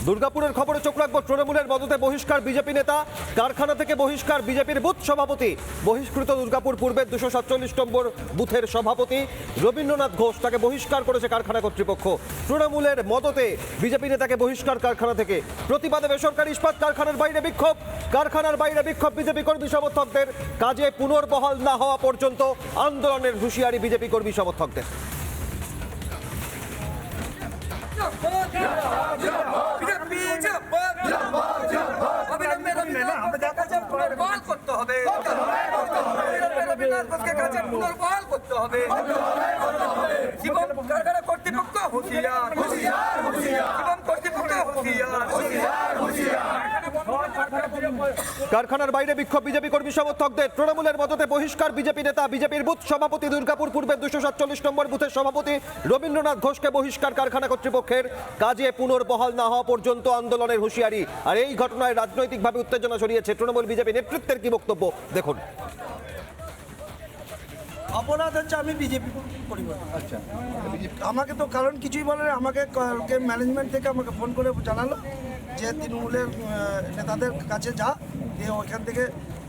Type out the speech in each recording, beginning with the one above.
দুর্গাপুরের খবরে চোখ রাখবো। তৃণমূলের মদতে বহিষ্কার বিজেপি নেতা, কারখানা থেকে বহিষ্কার বিজেপির বুথ সভাপতি। বহিষ্কৃত দুর্গাপুর পূর্বের 247 নম্বর বুথের সভাপতি রবীন্দ্রনাথ ঘোষ, তাকে বহিষ্কার করেছে কারখানা কর্তৃপক্ষ। তৃণমূলের মদতে বিজেপি নেতাকে বহিষ্কার কারখানা থেকে। প্রতিবাদে বেসরকারি ইস্পাত কারখানার বাইরে বিক্ষোভ। কারখানার বাইরে বিক্ষোভ বিজেপি কর্মী সমর্থকদের। কাজে পুনর্বহাল না হওয়া পর্যন্ত আন্দোলনের হুঁশিয়ারি বিজেপি কর্মী সমর্থকদের। কারখানার বাইরে বিক্ষোভ বিজেপি কর্মী সমর্থকদের। তৃণমূলের মদতে বহিষ্কার বিজেপি নেতা, বিজেপির বুথ সভাপতি দুর্গাপুর পূর্বের 247 নম্বর বুথের সভাপতি রবীন্দ্রনাথ ঘোষকে বহিষ্কার কারখানা কর্তৃপক্ষের। কাজে পুনর্বহাল না হওয়া পর্যন্ত আন্দোলনের হুঁশিয়ারি। আর এই ঘটনায় রাজনৈতিকভাবে উত্তেজনা ছড়িয়েছে। তৃণমূল বিজেপি নেতৃত্বের কি বক্তব্য দেখুন। অপরাধ হচ্ছে আমি বিজেপি পরিবার। আচ্ছা, আমাকে তো কারণ কিছুই বলে না। আমাকে কালকে ম্যানেজমেন্ট থেকে আমাকে ফোন করে জানালো যে তৃণমূলের নেতাদের কাছে যা, দিয়ে ওইখান থেকে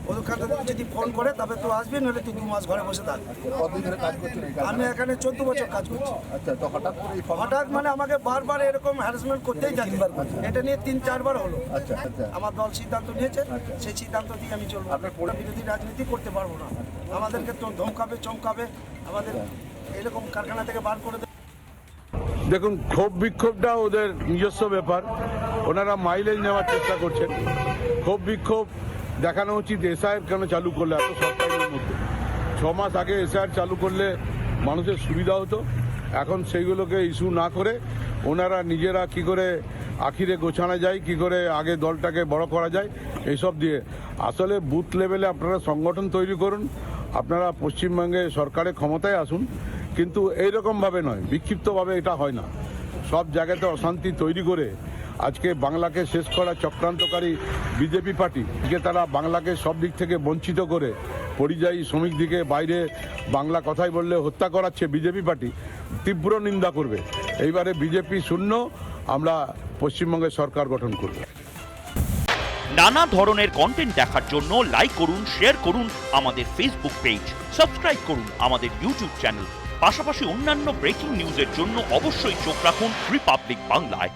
ওখান থেকে যদি ফোন করে তবে তো আসবি, নাহলে তুই 2 মাস ঘরে বসে থাক। আমি এখানে 14 বছর কাজ করছি। আচ্ছা, তো হঠাৎ মানে আমাকে বারবার এরকম হ্যারাসমেন্ট করতেই যাচ্ছি। এটা নিয়ে 3-4 বার হলো। আচ্ছা, আমার দল সিদ্ধান্ত নিয়েছে, সেই সিদ্ধান্ত দিয়ে আমি চলবো। বিরোধী রাজনীতি করতে পারবো না। আমাদেরকে তো ধমকাবে, চমকাবে, আমাদের এরকম কারখানা থেকে বার করে দেবে। দেখুন, ক্ষোভ বিক্ষোভটা ওদের নিজস্ব ব্যাপার। ওনারা মাইলেজ নেওয়ার চেষ্টা করছেন। ক্ষোভ বিক্ষোভ দেখানো উচিত এসআইআর কেন চালু করলে এত সরকারের মধ্যে। 6 মাস আগে এসআইআর চালু করলে মানুষের সুবিধা হতো। এখন সেইগুলোকে ইস্যু না করে ওনারা নিজেরা কি করে আখিরে গোছানো যায়, কি করে আগে দলটাকে বড় করা যায়, এইসব দিয়ে। আসলে বুথ লেভেলে আপনারা সংগঠন তৈরি করুন, আপনারা পশ্চিমবঙ্গে সরকারের ক্ষমতায় আসুন, কিন্তু এইরকমভাবে নয়, বিক্ষিপ্তভাবে এটা হয় না। সব জায়গাতে অশান্তি তৈরি করে আজকে বাংলাকে শেষ করা চক্রান্তকারী বিজেপি পার্টি, তারা বাংলাকে সব দিক থেকে বঞ্চিত করে পরিযায়ী শ্রমিকদিকে বাইরে বাংলা কথাই বললে হত্যা করাচ্ছে বিজেপি পার্টি, তীব্র নিন্দা করবে। এইবারে বিজেপি শূন্য, আমরা পশ্চিমবঙ্গের সরকার গঠন করব। নানা ধরনের কন্টেন্ট দেখার জন্য লাইক করুন, শেয়ার করুন আমাদের ফেসবুক পেজ, সাবস্ক্রাইব করুন আমাদের ইউটিউব চ্যানেল। পাশাপাশি অন্যান্য ব্রেকিং নিউজের জন্য অবশ্যই চোখ রাখুন রিপাবলিক বাংলায়।